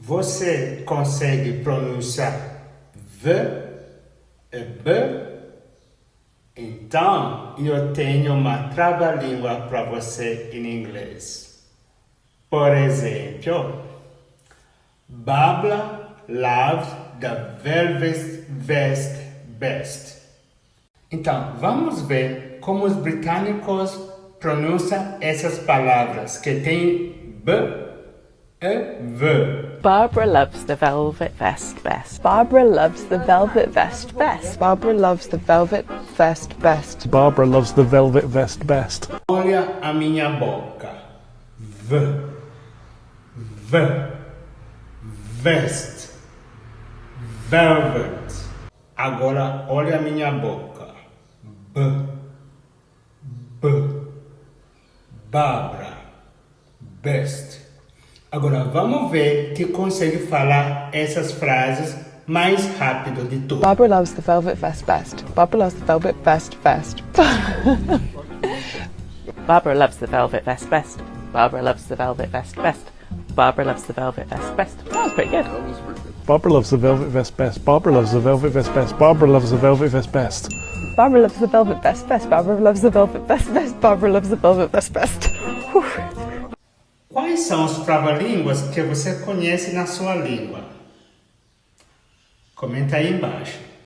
Você consegue pronunciar V e B? Então, eu tenho uma trava-língua para você em inglês. Por exemplo, Barbara loves the velvet vest best. Então, vamos ver como os britânicos pronunciam essas palavras que têm B e V. Barbara loves the velvet vest best. Barbara loves the velvet vest best. Barbara loves the velvet vest best. Barbara loves the velvet vest best. Olha a minha boca. V. V. Vest. Velvet. Agora olha a minha boca. B. B. Barbara. Best. Agora vamos ver que consegue falar essas frases mais rápido de tudo. Barbara loves the velvet vest best. Barbara loves the velvet vest best. Barbara loves the velvet vest best. Barbara loves the velvet vest best. Barbara loves the velvet vest best. That was pretty good. Barbara loves the velvet vest best. Barbara loves the velvet vest best. Barbara loves the velvet vest best. Barbara loves the velvet vest best. Barbara loves the velvet vest best. Barbara loves the velvet vest best. Quais são os trava-línguas que você conhece na sua língua? Comenta aí embaixo.